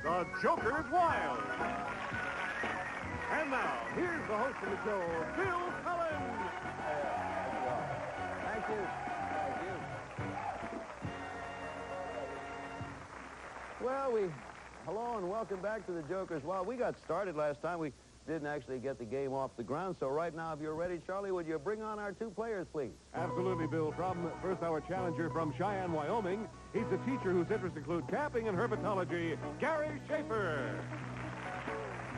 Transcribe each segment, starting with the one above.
The Joker's Wild. And now, here's the host of the show, Bill Cullen. Thank you. Well, hello and welcome back to the Joker's Wild. We got started last time. We didn't actually get the game off the ground, so right now, if you're ready, Charlie, would you bring on our two players, please? Absolutely, Bill. From first, our challenger from Cheyenne, Wyoming. He's a teacher whose interests include camping and herpetology, Gary Schaefer.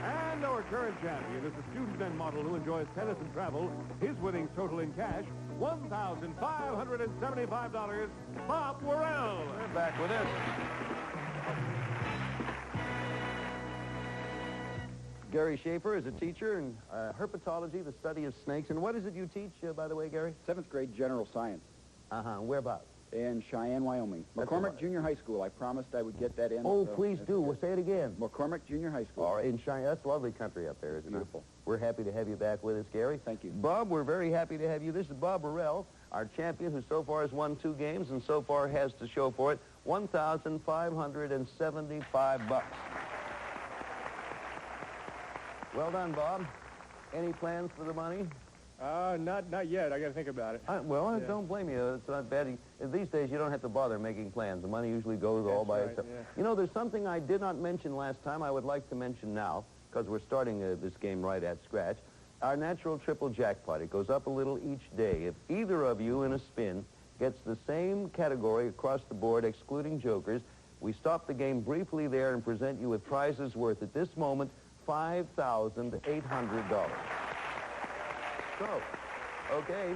And our current champion is a student and model who enjoys tennis and travel. His winnings total in cash, $1,575, Bob Worrell. We're back with us. Gary Schaefer is a teacher in herpetology, the study of snakes. And what is it you teach, by the way, Gary? 7th grade general science. Whereabouts? In Cheyenne, Wyoming. McCormick Junior High School. I promised I would get that in. Oh, please do. We'll say it again. McCormick Junior High School. All right, in Cheyenne. That's lovely country up there, isn't it? Beautiful. We're happy to have you back with us, Gary. Thank you. Bob, we're very happy to have you. This is Bob Worrell, our champion, who so far has won 2 games and so far has to show for it $1,575. Well done, Bob. Any plans for the money? Not yet. I got to think about it. I don't blame you. It's not bad. These days, you don't have to bother making plans. The money usually goes all by itself. Yeah. You know, there's something I did not mention last time I would like to mention now, because we're starting this game right at scratch. Our natural triple jackpot. It goes up a little each day. If either of you in a spin gets the same category across the board, excluding jokers, we stop the game briefly there and present you with prizes worth, at this moment, $5,800. So, okay.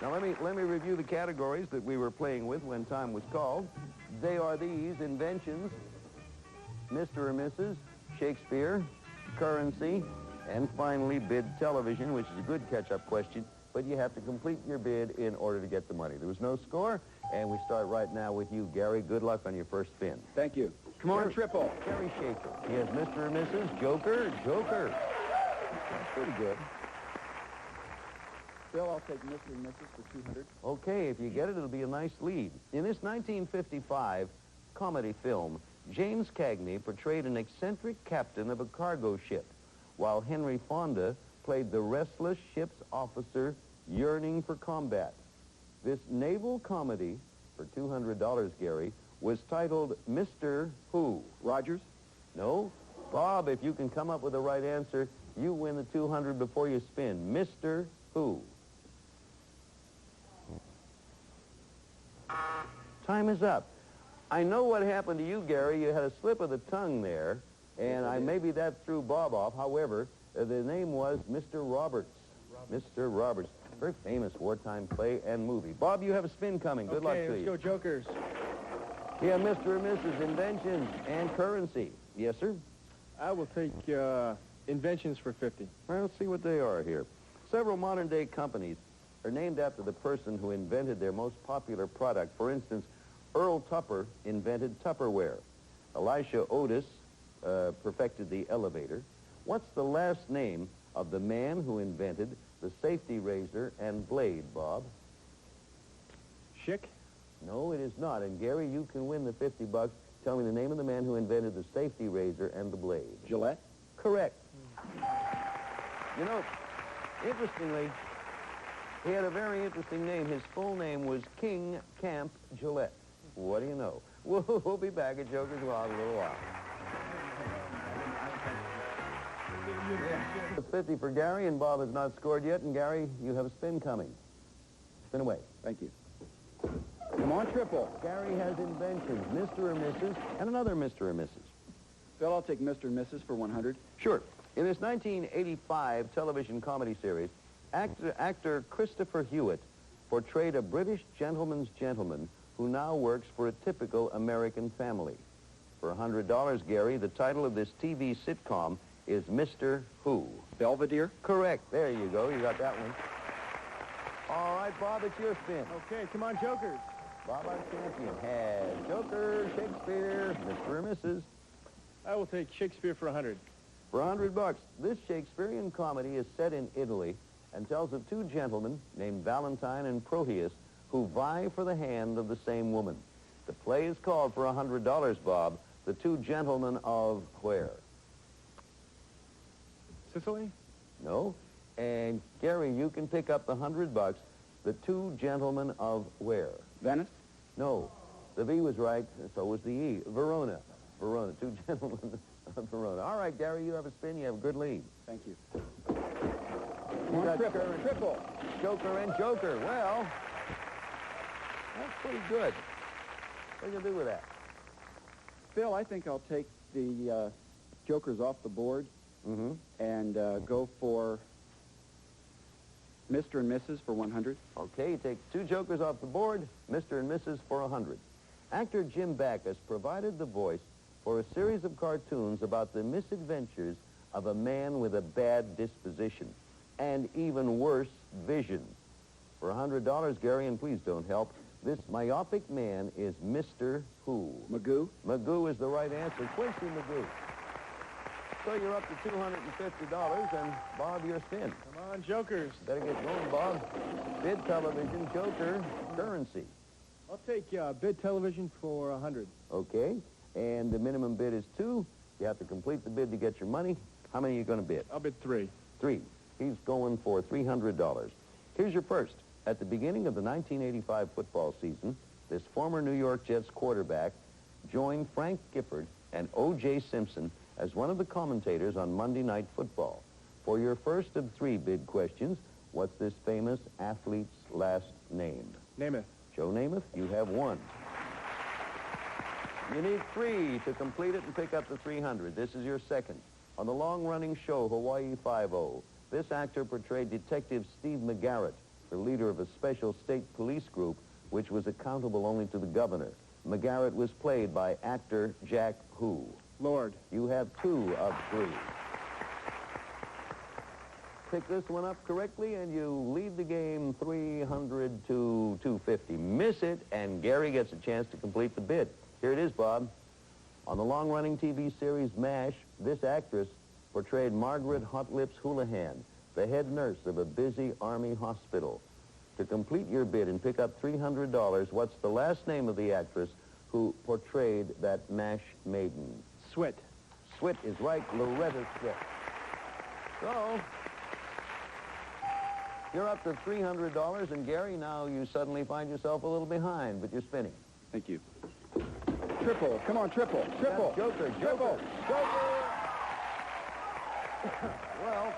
Now let me review the categories that we were playing with when time was called. They are these: inventions, Mr. or Mrs., Shakespeare, currency, and finally bid television, which is a good catch-up question, but you have to complete your bid in order to get the money. There was no score, and we start right now with you, Gary. Good luck on your first spin. Thank you. Come on, triple. Gary Schaefer. He has Mr. or Mrs., Joker. That's pretty good. Bill, I'll take Mr. and Mrs. for 200. Okay, if you get it, it'll be a nice lead. In this 1955 comedy film, James Cagney portrayed an eccentric captain of a cargo ship, while Henry Fonda played the restless ship's officer yearning for combat. This naval comedy, for $200, Gary, was titled Mr. Who? Rogers? No. Bob, if you can come up with the right answer, you win the 200 before you spin. Mr. Who? Time is up. I know what happened to you, Gary. You had a slip of the tongue there, and maybe that threw Bob off. However, the name was Mr. Roberts. Mr. Roberts. Very famous wartime play and movie. Bob, you have a spin coming. Good luck to you. Let's go Jokers. Yeah, Mr. or Mrs. Inventions and currency. Yes, sir? I will take inventions for 50. Well, let's see what they are here. Several modern-day companies are named after the person who invented their most popular product. For instance, Earl Tupper invented Tupperware. Elisha Otis perfected the elevator. What's the last name of the man who invented the safety razor and blade, Bob? Schick? No, it is not. And, Gary, you can win the $50. Tell me the name of the man who invented the safety razor and the blade. Gillette? Correct. You know, interestingly, he had a very interesting name. His full name was King Camp Gillette. What do you know? We'll be back at Joker's Wild in a little while. It's 50 for Gary, and Bob has not scored yet. And, Gary, you have a spin coming. Spin away. Thank you. Come on, triple. Gary has inventions, Mr. or Mrs., and another Mr. or Mrs. Bill, I'll take Mr. and Mrs. for 100. Sure. In this 1985 television comedy series, actor Christopher Hewitt portrayed a British gentleman's gentleman who now works for a typical American family. For $100, Gary, the title of this TV sitcom is Mr. Who? Belvedere? Correct. There you go. You got that one. All right, Bob, it's your spin. Okay, come on, Jokers. Bob, our champion, has Joker, Shakespeare, Mr. or Mrs. I will take Shakespeare for 100. For $100, this Shakespearean comedy is set in Italy and tells of 2 gentlemen named Valentine and Proteus who vie for the hand of the same woman. The play is called, for $100, Bob, The two gentlemen of where? Sicily? No. And Gary, you can pick up the $100. The two gentlemen of where? Venice? No. The V was right, so was the E. Verona. Verona. Two gentlemen of Verona. All right, Gary, you have a spin. You have a good lead. Thank you. You got Triple. Joker and Joker. Well, that's pretty good. What are you going to do with that? Phil, I think I'll take the jokers off the board Mm-hmm. and go for Mr. and Mrs. for 100. Okay, you take two jokers off the board, Mr. and Mrs. for 100. Actor Jim Backus provided the voice for a series of cartoons about the misadventures of a man with a bad disposition and, even worse, vision. For $100, Gary, and please don't help, this myopic man is Mr. Who? Magoo? Magoo is the right answer. Quincy Magoo. So you're up to $250, and Bob, your spin. Come on, Jokers. Better get going, Bob. Bid television, Joker, currency. I'll take bid television for 100. Okay, and the minimum bid is 2. You have to complete the bid to get your money. How many are you going to bid? I'll bid 3. 3. He's going for $300. Here's your first. At the beginning of the 1985 football season, this former New York Jets quarterback joined Frank Gifford and O.J. Simpson as one of the commentators on Monday Night Football. For your first of 3 bid questions, what's this famous athlete's last name? Namath. Joe Namath, you have 1. You need 3 to complete it and pick up the 300. This is your second. On the long-running show Hawaii Five-0, this actor portrayed Detective Steve McGarrett, the leader of a special state police group which was accountable only to the governor. McGarrett was played by actor Jack Who? Lord. You have 2 of 3. Pick this one up correctly, and you lead the game 300 to 250. Miss it, and Gary gets a chance to complete the bid. Here it is, Bob. On the long-running TV series MASH, this actress portrayed Margaret Hot Lips Houlihan, the head nurse of a busy Army hospital. To complete your bid and pick up $300, what's the last name of the actress who portrayed that MASH maiden? Swit. Swit is right, Loretta Swit. So, you're up to $300, and Gary, now you suddenly find yourself a little behind, but you're spinning. Thank you. Triple. Come on, triple. Triple. That's Joker. Triple. Joker. Well,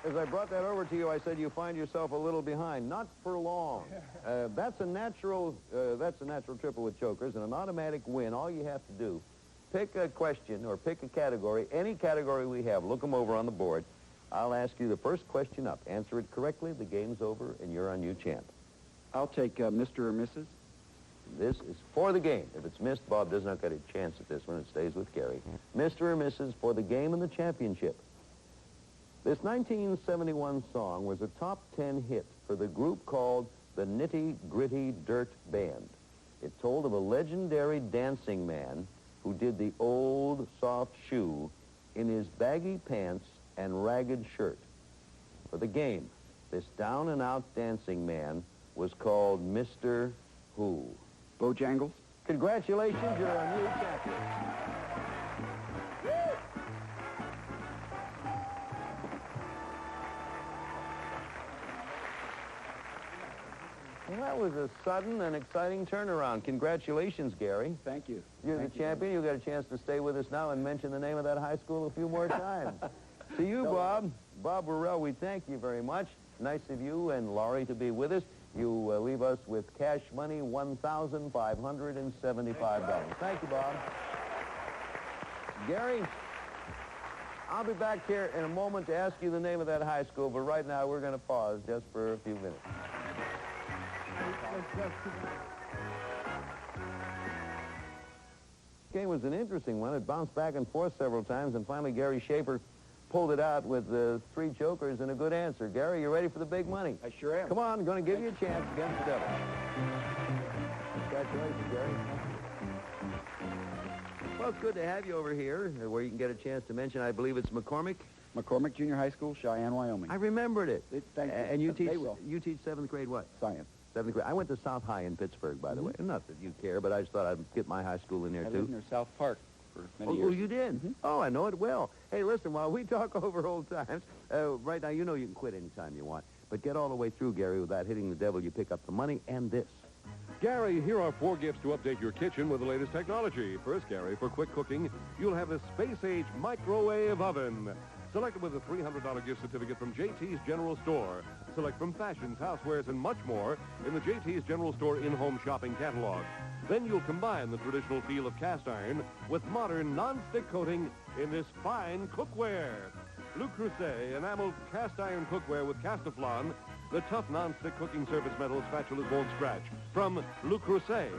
as I brought that over to you, I said you find yourself a little behind. Not for long. That's a natural triple with Jokers, and an automatic win. All you have to do, pick a question or pick a category, any category we have. Look them over on the board. I'll ask you the first question up. Answer it correctly, the game's over, and you're on you, champ. I'll take Mr. or Mrs. This is for the game. If it's missed, Bob does not get a chance at this one. It stays with Gary. Mr. or Mrs. for the game and the championship. This 1971 song was a top 10 hit for the group called the Nitty Gritty Dirt Band. It told of a legendary dancing man who did the old soft shoe in his baggy pants and ragged shirt. For the game, this down-and-out dancing man was called Mr. Who? Bojangles? Congratulations, you're a new champion. Well, that was a sudden and exciting turnaround. Congratulations, Gary. Thank you. You're Thank the champion. You got a chance to stay with us now and mention the name of that high school a few more times. To you, Bob. Bob Burrell, we thank you very much. Nice of you and Laurie to be with us. You leave us with cash money, $1,575. Thank you, Bob. Gary, I'll be back here in a moment to ask you the name of that high school, but right now we're going to pause just for a few minutes. This game was an interesting one. It bounced back and forth several times, and finally Gary Schaefer pulled it out with 3 jokers and a good answer. Gary, you ready for the big money? I sure am. Come on, I'm going to give you a chance against the devil. Congratulations, Gary. Well, it's good to have you over here, where you can get a chance to mention, I believe it's McCormick. McCormick Junior High School, Cheyenne, Wyoming. I remembered it. Thank you. And you They will. teach 7th grade what? Science. 7th grade. I went to South High in Pittsburgh, by the way. Not that you care, but I just thought I'd get my high school in there, I too. lived near South Park for many Oh, years. you did? Oh, I know it well. Hey, listen, while we talk over old times, right now, you know you can quit anytime you want. But get all the way through, Gary, without hitting the devil. You pick up the money and this. Gary, here are 4 gifts to update your kitchen with the latest technology. First, Gary, for quick cooking, you'll have the space-age microwave oven. Select it with a $300 gift certificate from JT's General Store. Select from fashions, housewares, and much more in the JT's General Store in-home shopping catalog. Then you'll combine the traditional feel of cast iron with modern non-stick coating in this fine cookware. Le Creuset enameled cast iron cookware with Castaflon. The tough non-stick cooking surface metal spatulas won't scratch. From Le Creuset.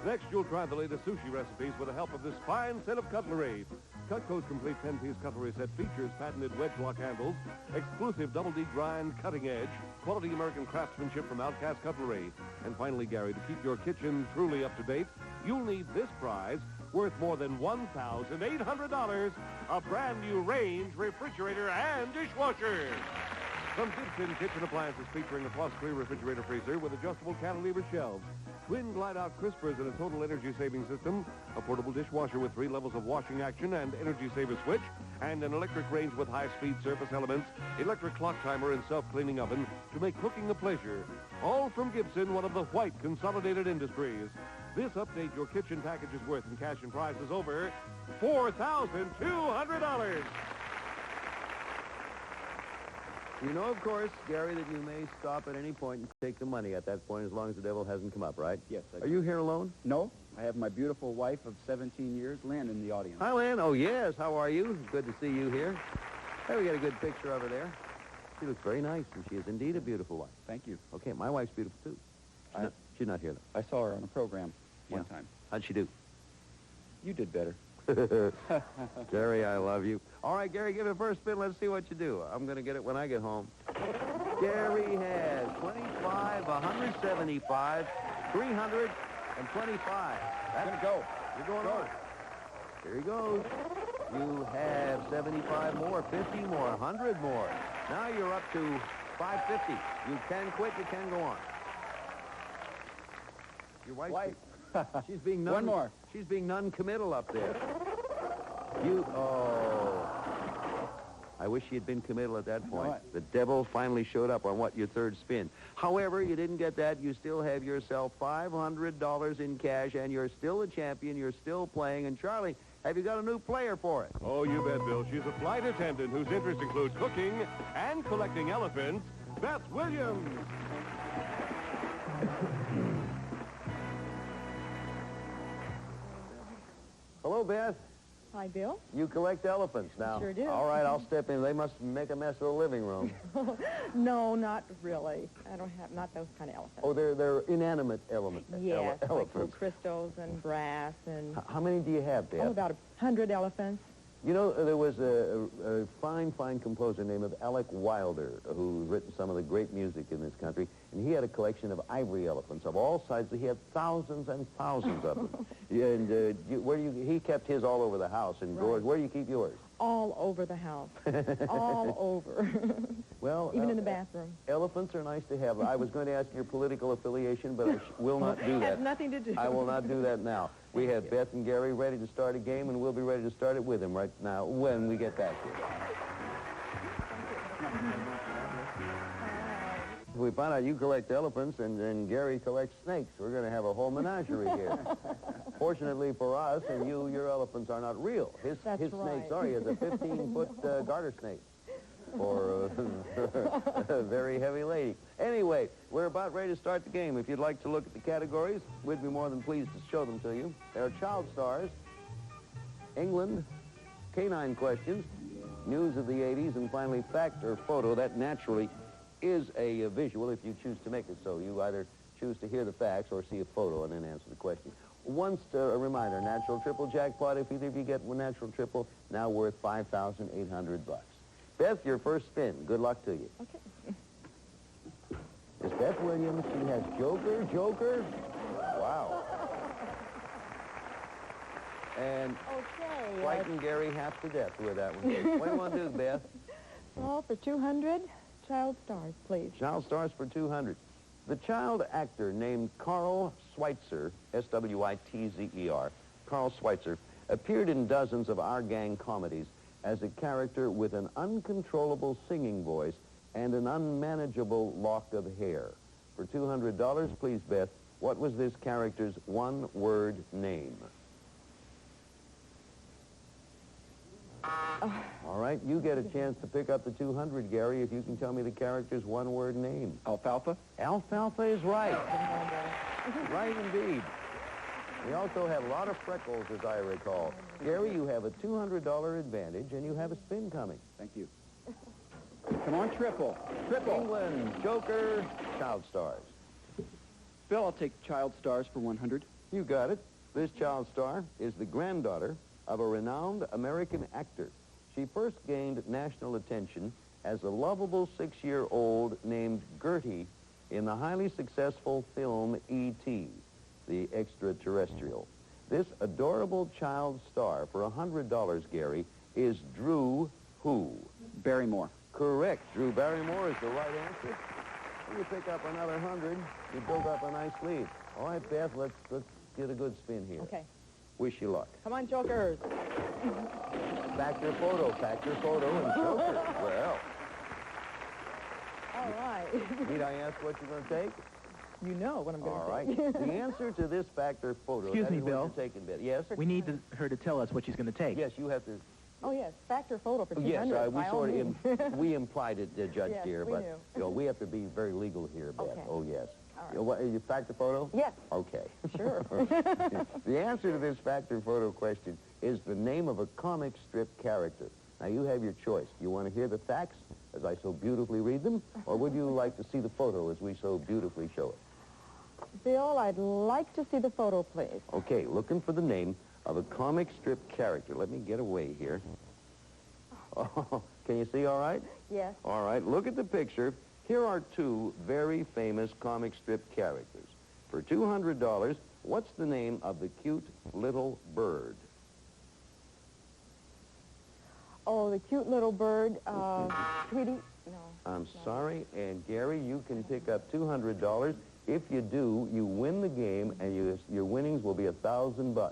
Next, you'll try the latest sushi recipes with the help of this fine set of cutlery. Cutco's complete 10-piece cutlery set features patented wedge lock handles, exclusive double D grind cutting edge, quality American craftsmanship from Outcast Cutlery. And finally, Gary, to keep your kitchen truly up to date, you'll need this prize worth more than $1,800, a brand new range, refrigerator, and dishwasher. From Gibson Kitchen Appliances featuring a plus-free refrigerator freezer with adjustable cantilever shelves, twin glide-out crispers and a total energy-saving system, a portable dishwasher with 3 levels of washing action and energy-saver switch, and an electric range with high-speed surface elements, electric clock timer, and self-cleaning oven to make cooking a pleasure. All from Gibson, one of the white consolidated industries. This update your kitchen package is worth in cash and prizes over $4,200. You know, of course, Gary, that you may stop at any point and take the money at that point as long as the devil hasn't come up, right? Yes, I Are you here alone? No, I have my beautiful wife of 17 years, Lynn, in the audience. Hi, Lynn. Oh, yes. How are you? Good to see you here. Hey, we got a good picture of her there. She looks very nice, and she is indeed a beautiful wife. Thank you. Okay, my wife's beautiful, too. She's not here, though. I saw her on a program one time. How'd she do? You did better. Gary, I love you. All right, Gary, give it a first spin. Let's see what you do. I'm going to get it when I get home. Gary has 25, 175, 325. That's going to go. You're going on. Here he goes. You have 75 more, 50 more, 100 more. Now you're up to 550. You can quit. You can go on. Your wife. She's being One more. She's being non-committal up there. I wish she had been committal at that point. The devil finally showed up on your third spin. However, you didn't get that. You still have yourself $500 in cash, and you're still a champion. You're still playing. And Charlie, have you got a new player for it? Oh, you bet, Bill. She's a flight attendant whose interests include cooking and collecting elephants. Beth Williams. Hello, Beth. Hi, Bill. You collect elephants now. Sure do. All right, I'll step in. They must make a mess of the living room. No, not really. I don't have, not those kind of elephants. Oh, they're inanimate elements. Yes, like elephants. little crystals and brass and... How many do you have, Beth? Oh, about 100 elephants. You know, there was a fine composer named Alec Wilder who's written some of the great music in this country, and he had a collection of ivory elephants of all sizes. He had thousands and thousands of them. And he kept his all over the house in drawers. Where do you keep yours? All over the house. All over. Well, even in the bathroom. Elephants are nice to have. I was going to ask your political affiliation, but I will not do that. Has nothing to do. I will not do that now. We have Beth and Gary ready to start a game, and we'll be ready to start it with them right now when we get back here. We find out you collect elephants and Gary collects snakes. We're going to have a whole menagerie here. Fortunately for us and you, your elephants are not real. His snakes are. He has a 15-foot garter snake for a very heavy lady. Anyway, we're about ready to start the game. If you'd like to look at the categories, we'd be more than pleased to show them to you. There are child stars, England, canine questions, news of the 80s, and finally fact or photo. That naturally is a visual if you choose to make it so. You either choose to hear the facts or see a photo and then answer the question. Once a reminder, natural triple jackpot, if either of you get one natural triple, now worth $5,800. Beth, your first spin. Good luck to you. Okay. It's Beth Williams. She has Joker. Wow. And Okay. frightened Gary half to death with that one. What do you want to do, Beth? Well, for 200, child stars, please. Child stars for 200. The child actor named Carl Schweitzer, S-W-I-T-Z-E-R, Carl Schweitzer, appeared in dozens of Our Gang comedies as a character with an uncontrollable singing voice and an unmanageable lock of hair. For $200, please, Beth, what was this character's one-word name? All right, you get a chance to pick up the 200, Gary, if you can tell me the character's one-word name. Alfalfa? Alfalfa is right. Right indeed. We also have a lot of freckles, as I recall. Gary, you have a $200 advantage, and you have a spin coming. Thank you. Come on, triple. Triple. England, Joker, Child Stars. Bill, I'll take child stars for 100. You got it. This child star is the granddaughter of a renowned American actor. She first gained national attention as a lovable 6-year-old named Gertie in the highly successful film E.T., the Extraterrestrial. This adorable child star for $100, Gary, is Drew who? Barrymore. Correct. Drew Barrymore is the right answer. You pick up another 100. You build up a nice lead. All right, Beth, let's get a good spin here. Okay. Wish you luck. Come on, Jokers. Factor photo, and Joker. Well, All right. need I ask what you're going to take? You know what I'm going All to right. take. The answer to this factor photo. Excuse that me, is what Bill. you're taking, Beth. Yes? We need her to tell us what she's going to take. Yes, you have to. Oh, yes. Factor photo for 200. Yes, we by all sort of means. we implied it, Judge Yes, dear, we but knew. you know, we have to be very legal here, Beth. Okay. Oh, yes. All right. You know, what, you factor photo? Yes. Okay. Sure. The answer to this factor photo question is the name of a comic strip character. Now, you have your choice. Do you want to hear the facts as I so beautifully read them, or would you like to see the photo as we so beautifully show it? Bill, I'd like to see the photo, please. Okay, looking for the name of a comic strip character. Let me get away here. Oh, can you see all right? Yes. All right, look at the picture. Here are two very famous comic strip characters. For $200, what's the name of the cute little bird? Oh, the cute little bird, Tweety. No. I'm sorry, and Gary, you can pick up $200. If you do, you win the game, and your winnings will be $1,000.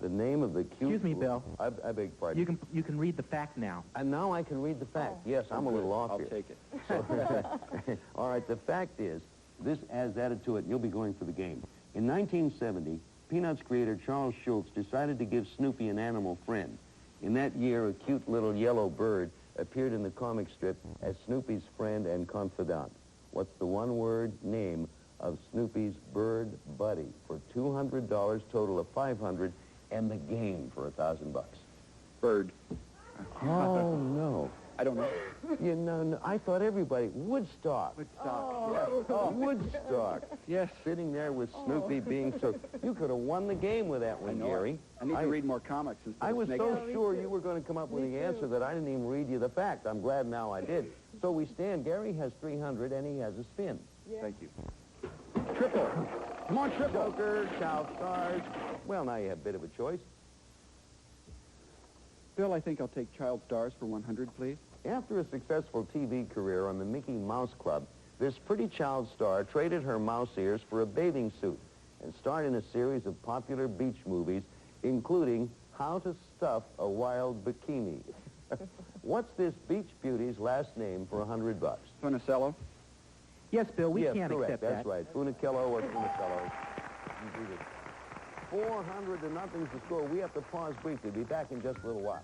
The name of the cute... Excuse me, Bill. I beg pardon. You can read the fact now. And now I can read the fact. Oh. Yes, I'm a little off I'll here. take it. All right, the fact is, this adds added to it, and you'll be going for the game. In 1970, Peanuts creator Charles Schulz decided to give Snoopy an animal friend. In that year, a cute little yellow bird appeared in the comic strip as Snoopy's friend and confidant. What's the one-word name of Snoopy's bird buddy? For $200, total of $500, and the game for $1,000. Bird. Oh, no. I don't know. You know, no, I thought everybody... Woodstock. Woodstock. Yes. Oh, Woodstock. Yes. Sitting there with Snoopy being so... You could have won the game with that I one, know Gary. it. I need to read more comics instead I of was snake. so me sure too. you were going to come up with Me the too. answer that I didn't even read you the fact. I'm glad now I did. So we stand. Gary has 300, and he has a spin. Yeah. Thank you. Triple. Come on, triple. Joker, Child Stars. Well, now you have a bit of a choice. Bill, I think I'll take child stars for 100, please. After a successful TV career on the Mickey Mouse Club, this pretty child star traded her mouse ears for a bathing suit and starred in a series of popular beach movies, including How to Stuff a Wild Bikini. What's this beach beauty's last name for $100? Funicello. Yes, Bill, we Yes, can't correct. accept That's that. right. Funicello or Funicello. You beat it. 400 to nothing's the score. We have to pause briefly. Be back in just a little while.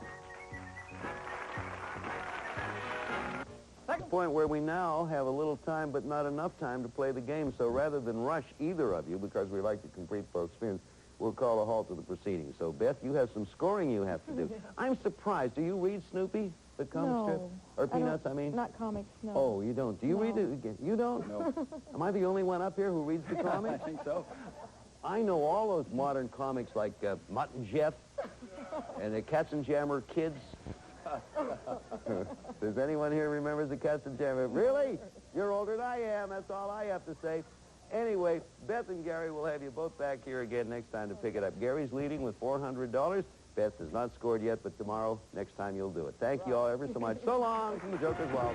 Next point where we now have a little time, but not enough time to play the game. So rather than rush either of you, because we like to complete folks' spins, we'll call a halt to the proceedings. So, Beth, you have some scoring you have to do. I'm surprised. Do you read Snoopy, the comic strip? No. Or Peanuts, I mean? Not comics, no. Oh, you don't. Do you read No. it again? You don't? No. Am I the only one up here who reads the I comics? think so. I know all those modern comics like Mutt and Jeff and the Katzenjammer Kids. Does anyone here remembers the Katzenjammer? Really? You're older than I am. That's all I have to say. Anyway, Beth and Gary will have you both back here again next time to pick it up. Gary's leading with $400. Beth has not scored yet, but tomorrow, next time, you'll do it. Thank you all ever so much. So long from the Joker's World.